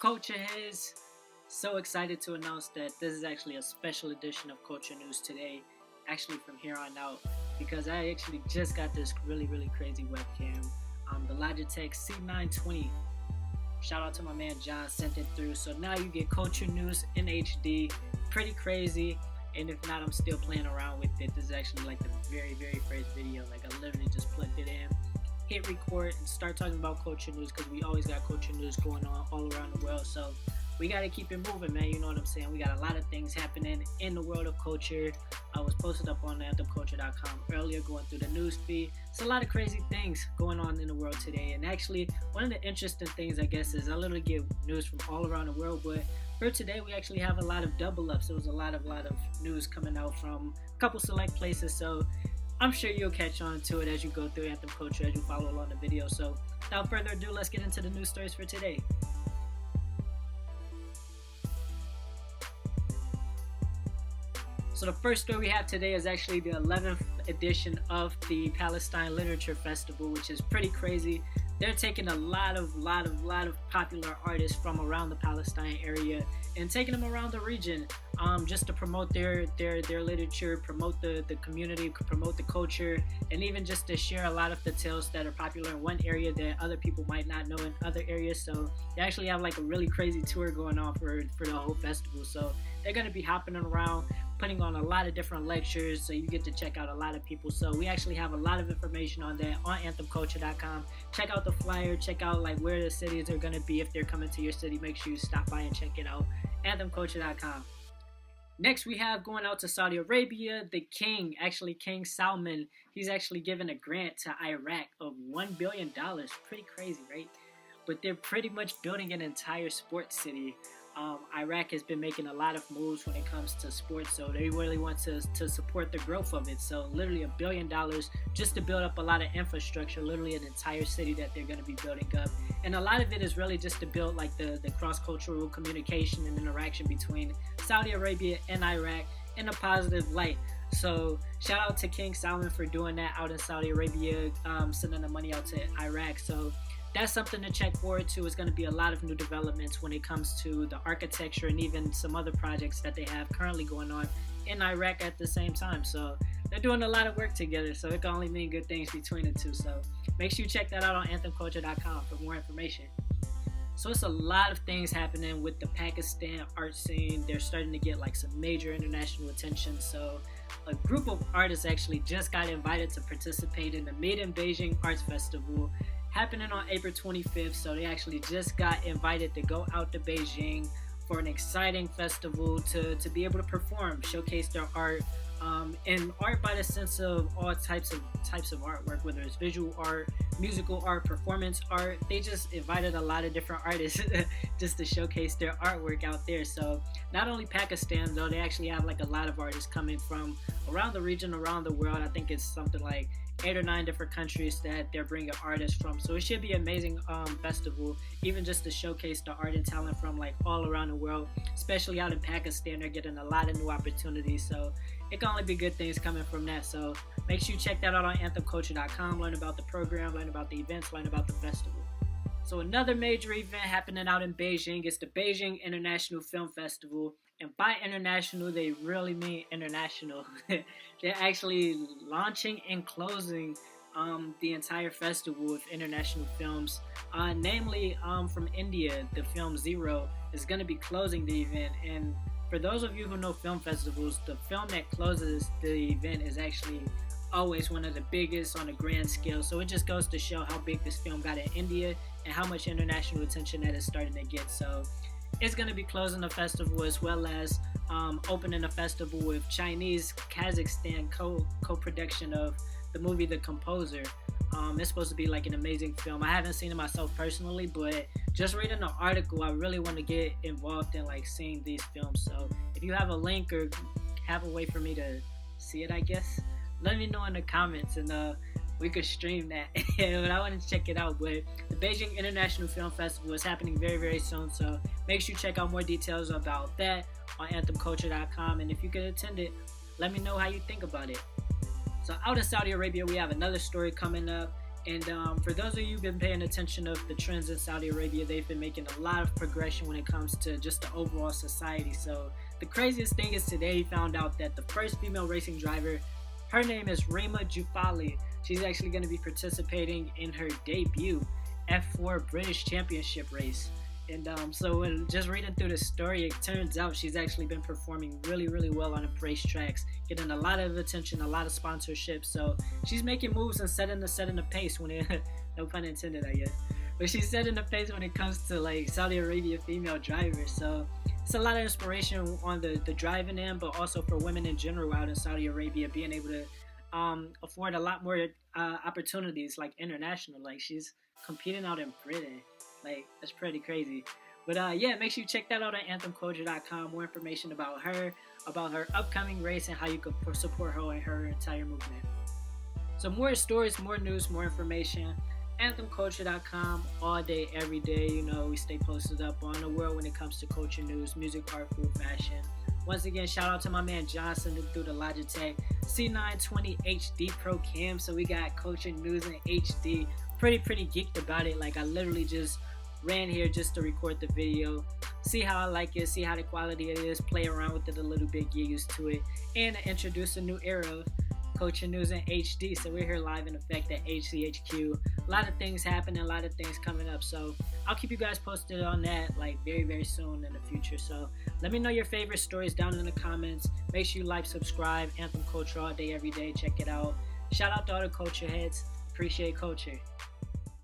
Culture Heads, so excited to announce that this is actually a special edition of Culture News today, actually from here on out, because I actually just got this really crazy webcam, the Logitech C920. Shout out to my man John, sent it through. So now you get Culture News in HD, pretty crazy. And if not, I'm still playing around with it. This is actually like the very first video. Like I literally just plugged it in, hit record, and start talking about culture news because we always got culture news going on all around the world. So we got to keep it moving, man. You know what I'm saying? We got a lot of things happening in the world of culture. I was posted up on anthemculture.com earlier, going through the news feed. It's a lot of crazy things going on in the world today. And actually, one of the interesting things, I guess, is I literally get news from all around the world. But for today, we actually have a lot of double ups. There was a lot of news coming out from a couple select places. So I'm sure you'll catch on to it as you go through Anthem Culture, as you follow along the video. So without further ado, let's get into the news stories for today. So the first story we have today is actually the 11th edition of the Palestine Literature Festival, which is pretty crazy. They're taking a lot of popular artists from around the Palestine area and taking them around the region, just to promote their literature, promote the community, promote the culture, and even just to share a lot of the tales that are popular in one area that other people might not know in other areas. So they actually have like a really crazy tour going on for the whole festival. So they're going to be hopping around, putting on a lot of different lectures, so you get to check out a lot of people. So we actually have a lot of information on that on anthemculture.com. Check out the flyer, check out like where the cities are going to be. If they're coming to your city, make sure you stop by and check it out. anthemculture.com. Next, we have going out to Saudi Arabia, the king, actually King Salman. He's actually given a grant to Iraq of $1 billion. Pretty crazy, right? But they're pretty much building an entire sports city. Iraq has been making a lot of moves when it comes to sports, so they really want to support the growth of it. So literally $1 billion just to build up a lot of infrastructure, literally an entire city that they're going to be building up. And a lot of it is really just to build like the cross-cultural communication and interaction between Saudi Arabia and Iraq in a positive light. So shout out to King Salman for doing that out in Saudi Arabia, sending the money out to Iraq. So that's something to check forward to. It's going to be a lot of new developments when it comes to the architecture and even some other projects that they have currently going on in Iraq at the same time. So they're doing a lot of work together, so it can only mean good things between the two. So make sure you check that out on anthemculture.com for more information. So it's a lot of things happening with the Pakistan art scene. They're starting to get like some major international attention. So a group of artists actually just got invited to participate in the Made in Beijing Arts Festival, happening on April 25th. So they actually just got invited to go out to Beijing for an exciting festival to be able to perform, showcase their art, and art by the sense of all types of artwork, whether it's visual art, musical art, performance art. They just invited a lot of different artists just to showcase their artwork out there. So not only Pakistan though, they actually have like a lot of artists coming from around the region, around the world. I think it's something like 8 or 9 different countries that they're bringing artists from. So it should be an amazing festival, even just to showcase the art and talent from like all around the world, especially out in Pakistan. They're getting a lot of new opportunities. So it can only be good things coming from that. So make sure you check that out on anthemculture.com, learn about the program, learn about the events, learn about the festival. So another major event happening out in Beijing is the Beijing International Film Festival. And by international, they really mean international. They're actually launching and closing the entire festival with international films. Namely, from India, the film Zero is going to be closing the event. And for those of you who know film festivals, the film that closes the event is actually always one of the biggest on a grand scale. So it just goes to show how big this film got in India and how much international attention that is starting to get. So it's going to be closing the festival as well as opening a festival with Chinese Kazakhstan co-production of the movie The Composer. It's supposed to be like an amazing film. I haven't seen it myself personally, but just reading the article, I really want to get involved in like seeing these films. So if you have a link or have a way for me to see it, I guess, let me know in the comments and we could stream that. But I want to check it out. But the Beijing International Film Festival is happening very soon, so make sure you check out more details about that on anthemculture.com. And if you could attend it, let me know how you think about it. So out of Saudi Arabia, we have another story coming up. And for those of you who've been paying attention of the trends in Saudi Arabia, they've been making a lot of progression when it comes to just the overall society. So the craziest thing is today he found out that the first female racing driver, her name is Rima Jufali. She's actually going to be participating in her debut F4 British Championship race. And so when just reading through the story, it turns out she's actually been performing really, really well on the racetracks, getting a lot of attention, a lot of sponsorship. So she's making moves and setting the pace when it, no pun intended, I guess. But she's setting the pace when it comes to like Saudi Arabia female drivers. So it's a lot of inspiration on the driving end, but also for women in general out in Saudi Arabia being able to afford a lot more opportunities like international. Like she's competing out in Britain. Like that's pretty crazy. But yeah, make sure you check that out at anthemculture.com. More information about her upcoming race, and how you can support her and her entire movement. So more stories, more news, more information. Anthemculture.com all day, every day. You know, we stay posted up on the world when it comes to culture news, music, art, food, fashion. Once again, shout out to my man Johnson through the Logitech C920 HD Pro Cam. So we got culture news in HD. Pretty geeked about it. Like I literally just ran here just to record the video, see how I like it, see how the quality it is, play around with it a little bit, get used to it, and introduce a new era of culture news in HD. So we're here live in effect at HCHQ. A lot of things happening, a lot of things coming up. So I'll keep you guys posted on that like very soon in the future. So let me know your favorite stories down in the comments. Make sure you like, subscribe. Anthem Culture all day, every day. Check it out. Shout out to all the culture heads. Appreciate culture.